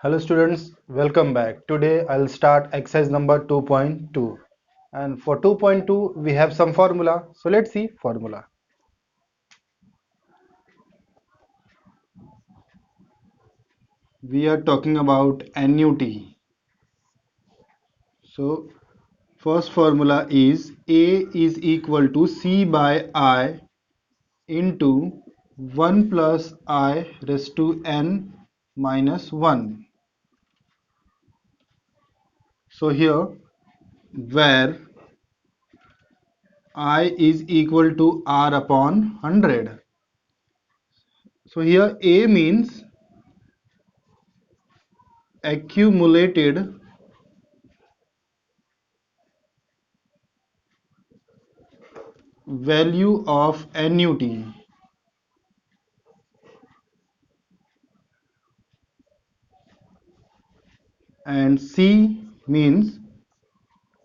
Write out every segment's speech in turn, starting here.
Hello students, welcome back. Today I'll start exercise number 2.2 and for 2.2 we have some formula. So let's see formula. We are talking about annuity. So first formula is A is equal to C by I into 1 plus I raised to n minus 1. So here where I is equal to R upon 100. So here A means accumulated value of annuity, and C means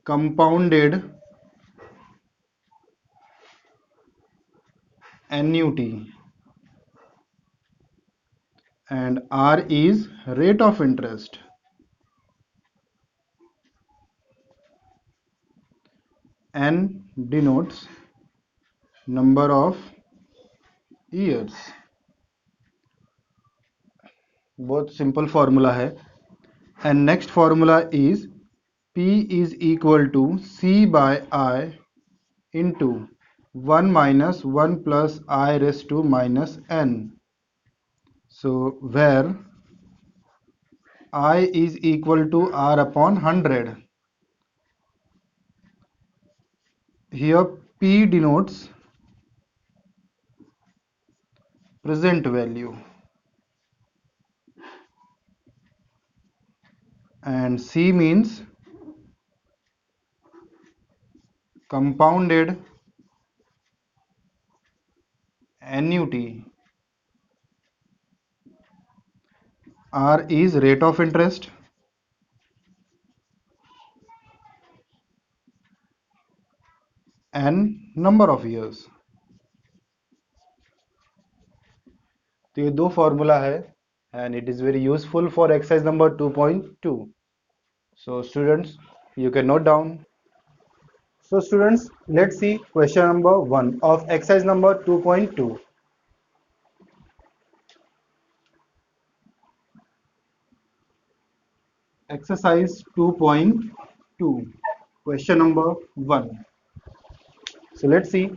compounded annuity, and R is rate of interest. N denotes number of years. बहुत simple formula है. And next formula is P is equal to C by I into 1 minus 1 plus I raised to minus n. So where I is equal to R upon 100. Here P denotes present value and C means compounded annuity. R is rate of interest and number of years. तो ये दो formula है and it is very useful for exercise number 2.2. So students, you can note down. So students, let's see question number 1 of exercise number 2.2. Exercise 2.2, question number 1. So let's see.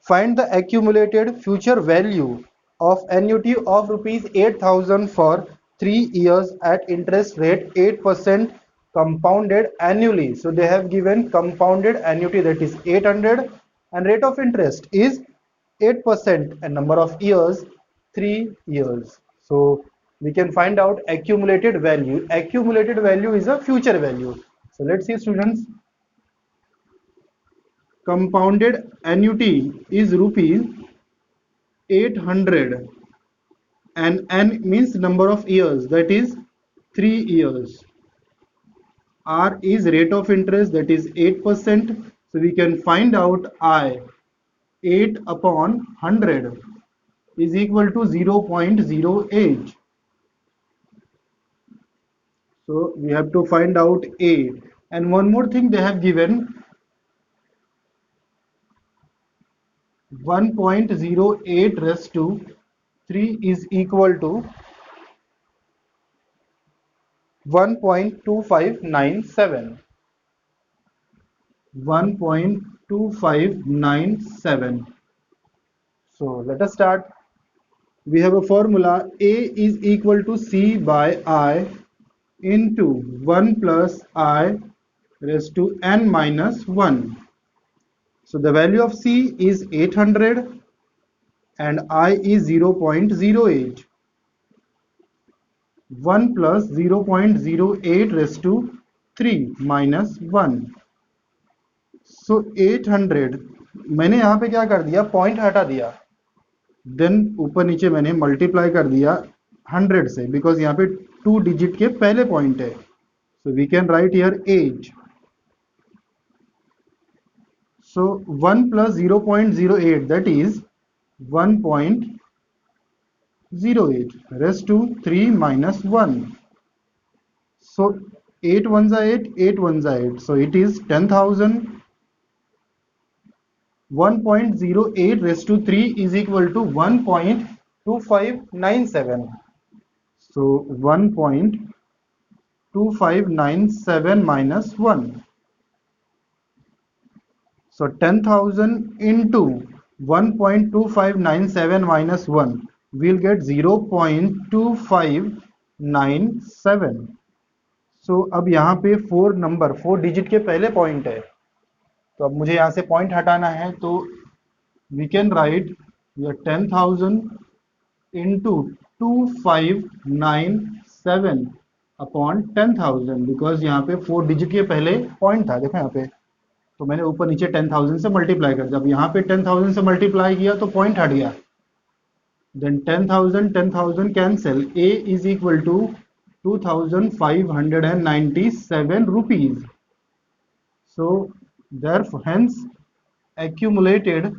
Find the accumulated future value of annuity of rupees 8,000 for 3 years at interest rate 8% compounded annually. So they have given compounded annuity, that is 800, and rate of interest is 8% and number of years 3 years. So we can find out accumulated value. Accumulated value is a future value. So let's see students. Compounded annuity is rupees 800 and n means number of years, that is 3 years. R is rate of interest, that is 8%. So we can find out I 8 upon 100 is equal to 0.08. So we have to find out A. And one more thing they have given 1.08 raised to 3 is equal to 1.2597. 1.2597. So let us start. We have a formula A is equal to C by I into 1 plus I raised to n minus 1. So the value of C is 800 and I is 0.08. 1 plus 0.08 raised to 3 minus 1. So 800 मैंने यहाँ पे क्या कर दिया, point हटा दिया, then ऊपर नीचे मैंने मल्टीप्लाई कर दिया 100 से, बिकॉज यहाँ पे 2 डिजिट के पहले पॉइंट है. So we can write here as. So 1 plus 0.08, that is 1.25 08 raised to 3 minus 1. So 8 ones are 8, 8 ones are 8. So it is 10,000. 1.08 raised to 3 is equal to 1.2597. So 1.2597 minus 1. So 10,000 into 1.2597 minus 1, we'll get 0.2597. So अब यहाँ पे 4 digit के पहले point है, तो अब मुझे यहाँ से पॉइंट हटाना है, तो we can write 10,000 into 2597 upon 10,000, because यहाँ पे 4 डिजिट के पहले पॉइंट था, देखो यहाँ पे, तो मैंने ऊपर नीचे 10,000 से मल्टीप्लाई कर, जब यहाँ पे 10,000 से मल्टीप्लाई किया तो पॉइंट हट गया, then 10,000 cancel, a is equal to 2,597 rupees. So therefore hence accumulated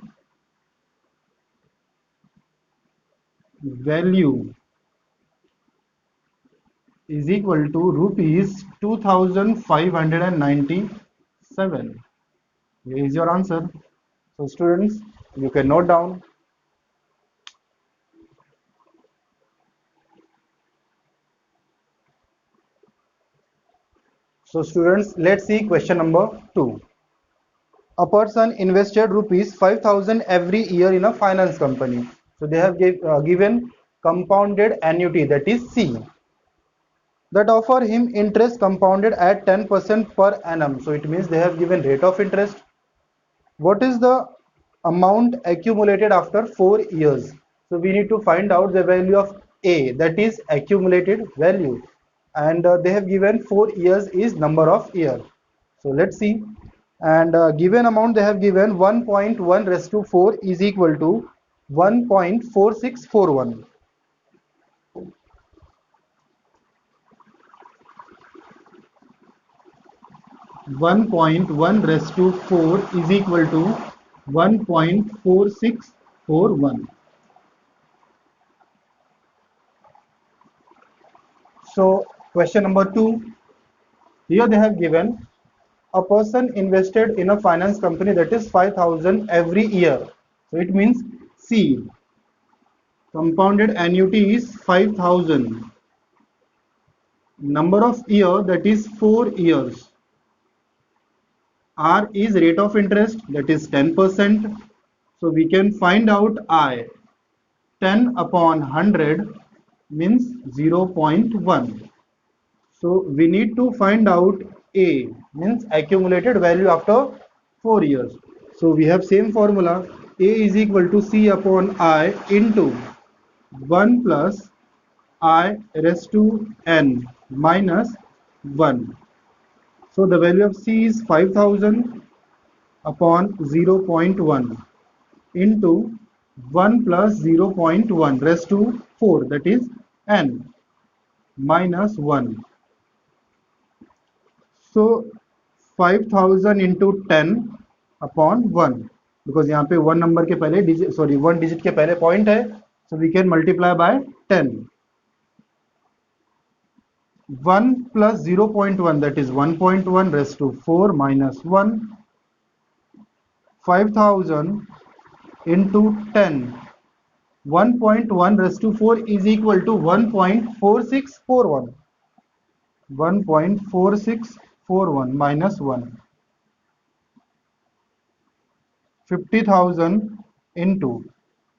value is equal to rupees 2,597. Here is your answer. So students, you can note down. So students, let's see question number 2. A person invested rupees 5,000 every year in a finance company. So they have given compounded annuity, that is C, that offer him interest compounded at 10% per annum. So it means they have given rate of interest. What is the amount accumulated after 4 years? So we need to find out the value of A, that is accumulated value, and they have given 4 years is number of year. So let's see, and given amount they have given 1.1 raised to 4 is equal to 1.4641. 1.1 raised to 4 is equal to 1.4641. So question number 2, here they have given a person invested in a finance company, that is 5,000 every year. So it means C, compounded annuity is 5,000, number of year, that is 4 years, R is rate of interest, that is 10%. So we can find out I. 10 upon 100 means 0.1. So we need to find out A, means accumulated value after 4 years. So we have same formula, A is equal to C upon I into 1 plus I raised to n minus 1. So the value of C is 5,000 upon 0.1 into 1 plus 0.1 raised to 4, that is n minus 1. So 5,000 into 10 upon 1, because यहाँ पे 1 number के पहले digit, sorry 1 digit के पहले point है, so we can multiply by 10. 1 plus 0.1, that is 1.1 raised to 4 minus 1. 5,000 into 10, 1.1 raised to 4 is equal to 1.4641. 1.4641 minus 1. 50,000 into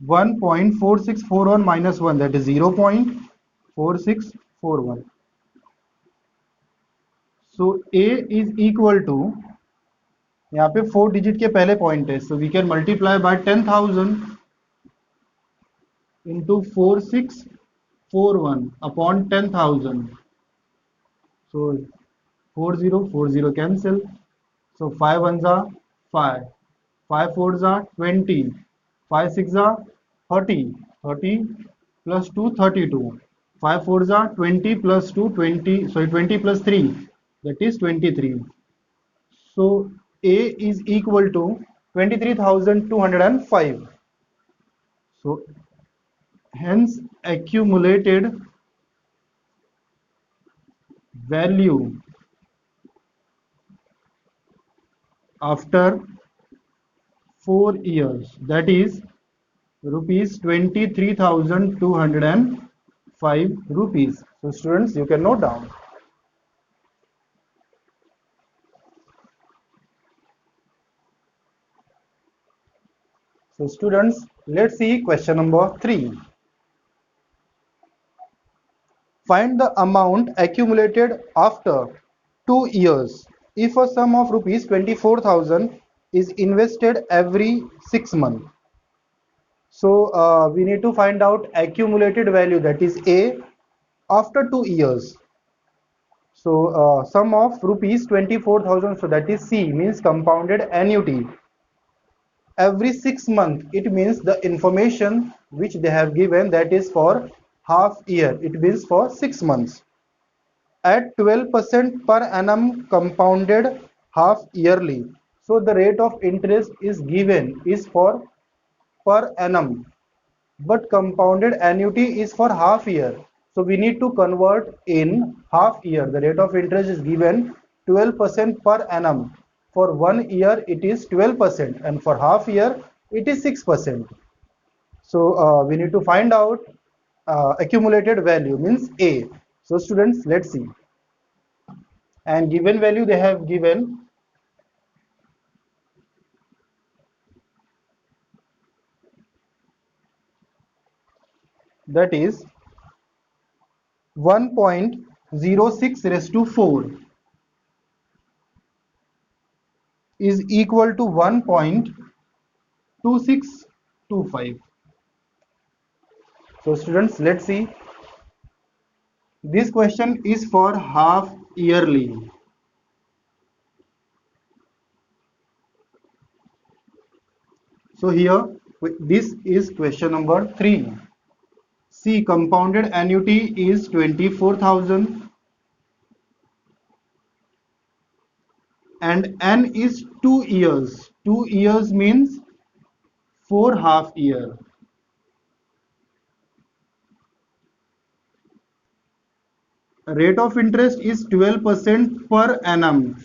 1.4641 minus 1, that is 0.4641. So A is equal to, यहाँ पे 4 digit के पहले point है, so we can multiply by 10,000 into 4641 upon 10,000. So 40 cancel. So 5 ones are 5, 5 fours are 20, 5 6 are 30, 30 plus 2 32, 5 fours are 20 plus 2 20, sorry 20 plus 3, that is 23. So A is equal to 23,205. So hence accumulated value after 4 years, that is rupees 23,205 rupees. So students, you can note down. So students, let's see question number 3. Find the amount accumulated after 2 years if a sum of rupees 24,000 is invested every 6 months. So we need to find out accumulated value, that is A, after 2 years. So sum of rupees 24,000, so that is C, means compounded annuity. Every 6 months, it means the information which they have given, that is for half year, it means for 6 months. At 12% per annum compounded half yearly. So the rate of interest is given is for per annum, but compounded annuity is for half year. So we need to convert in half year. The rate of interest is given 12% per annum. For 1 year it is 12%, and for half year it is 6%. So we need to find out accumulated value, means A. So students, let's see. And given value they have given, that is 1.06 raised to 4 is equal to 1.2625. So students, let's see. This question is for half yearly. So here this is question number 3. C, compounded annuity is 24,000 and N is 2 years. 2 years means 4 half year. Rate of interest is 12% per annum.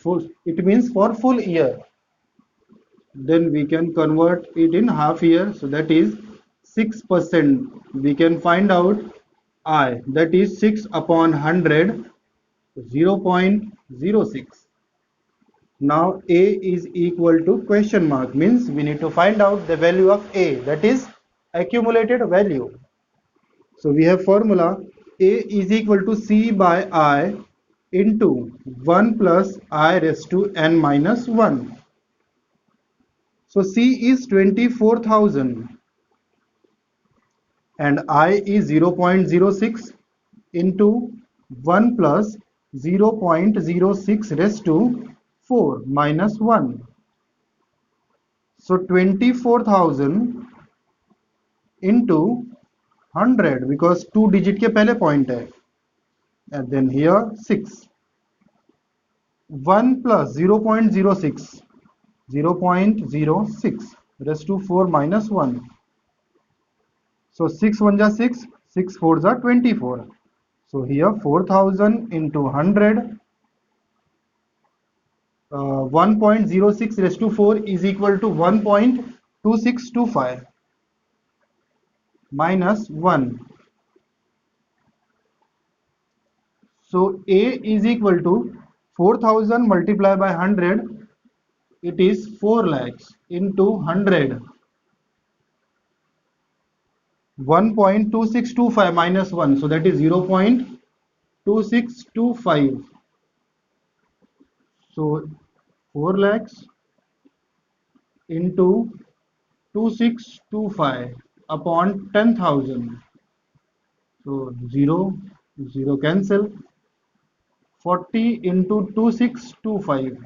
It means for full year. Then we can convert it in half year. So that is 6%. We can find out I, that is 6 upon 100, 0.06. Now A is equal to question mark, means we need to find out the value of A, that is accumulated value. So we have formula A is equal to C by I into 1 plus I raised to n minus 1. So C is 24,000 and I is 0.06 into 1 plus 0.06 raised to 4 minus 1. So 24,000 into 100, because 2 digit के पहले point है, and then here 6. 1 plus 0.06 raised to 4 minus 1. So 6 1 ja 6, 6 4 ja 24. So here 4,000 into 100, 1.06 raised to 4 is equal to 1.2625 minus 1. So A is equal to 4,000 multiplied by 100, it is 4 lakhs into 100. 1.2625 minus 1, so that is 0.2625. So 4 lakhs into 2625 upon 10,000. So 0 cancel. 40 into 2625.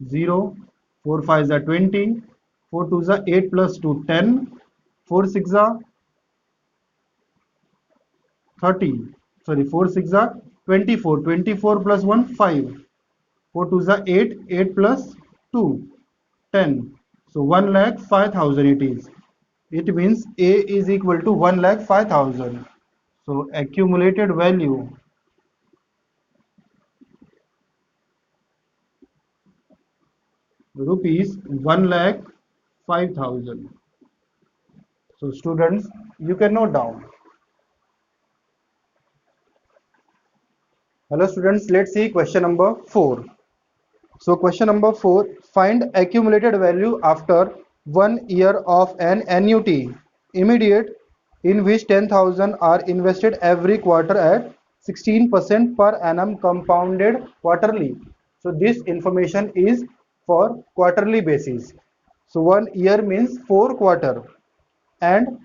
0, 4 5 are 20, 4 2 are 8 plus 2 10, 4 6 are 30, sorry 4 6 are 24, 24 plus 1 5, 4 2 are 8, 8 plus 2 10. So 1,05,000 it is. It means A is equal to 1,05,000. So accumulated value rupees 1,05,000. So students, you can note down. Hello students, let's see question number 4. So question number 4, find accumulated value after 1 year of an annuity immediate in which 10,000 are invested every quarter at 16% per annum compounded quarterly. So this information is for quarterly basis. So 1 year means 4 quarter, and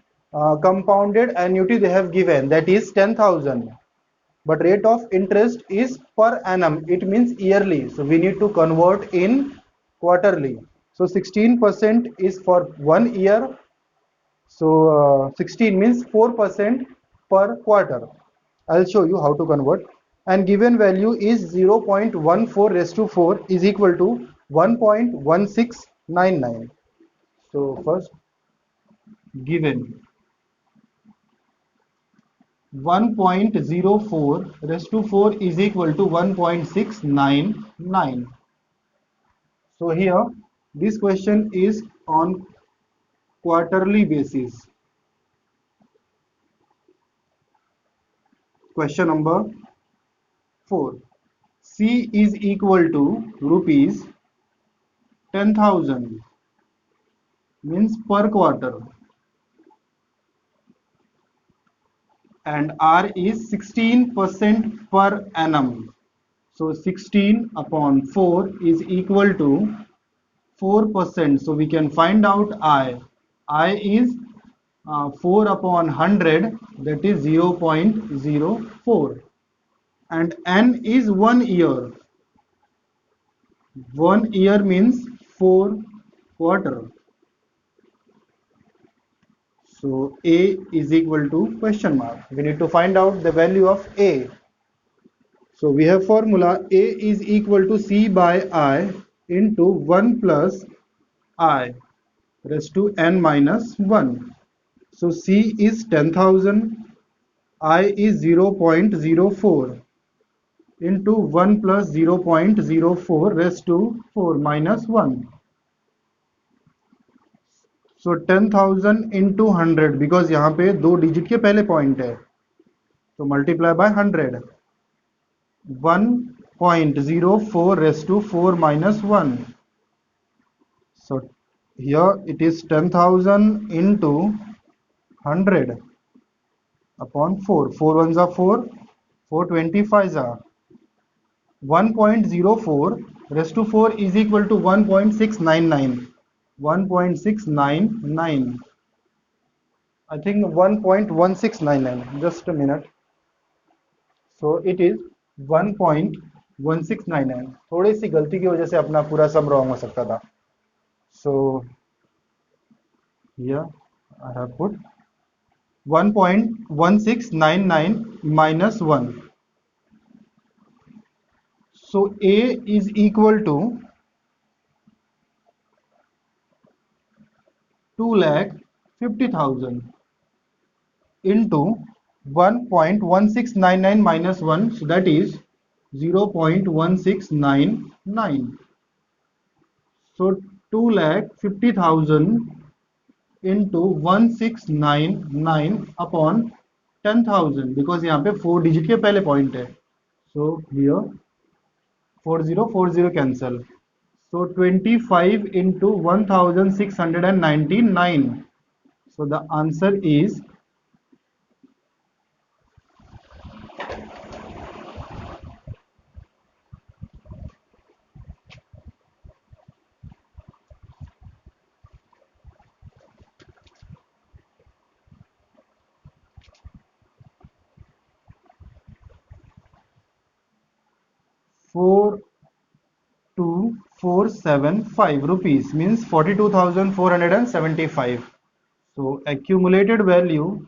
compounded annuity they have given, that is 10,000, but rate of interest is per annum, it means yearly, so we need to convert in quarterly. So 16% is for 1 year, so 16 means 4% per quarter. I'll show you how to convert. And given value is 0.14 raised to 4 is equal to 1.1699. So first, given 1.04 raised to 4 is equal to 1.699. So here this question is on quarterly basis. Question number 4. C is equal to rupees 10,000 means per quarter, and R is 16% per annum. So 16 upon 4 is equal to 4%. So we can find out I. I is 4 upon 100, that is 0.04. And N is 1 year. 1 year means 4 quarter. So A is equal to question mark. We need to find out the value of A. So we have formula A is equal to C by I into 1 plus I raised to n minus 1. So C is 10,000, I is 0.04 into 1 plus 0.04 raised to 4 minus 1. So 10,000 into 100, because यहाँ पे 2 digit के पहले point है, तो multiply by 100. 1.04 raised to 4 minus 1. So here it is 10,000 into 100 upon 4. 4 ones are 4, 4 25s are 1.04 raised to 4 is equal to 1.699. 1.699. I think 1.1699. Just a minute. So it is 1.1699. थोड़ी सी गलती की वजह से अपना पूरा सम रॉन्ग हो सकता था. So here I have put 1.1699 minus 1. So A is equal to 2,50,000 into 1.1699 minus 1, so that is 0.1699. So 2,50,000 into 1,699 upon 10,000, because यहाँ पे 4 डिजिट के पहले पॉइंट है. So here 40 cancel. So 25 into 1,699. So the answer is 42,475 rupees, means 42,475. So accumulated value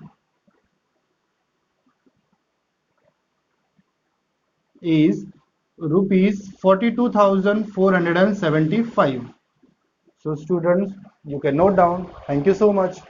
is rupees 42,475. So students, you can note down. Thank you so much.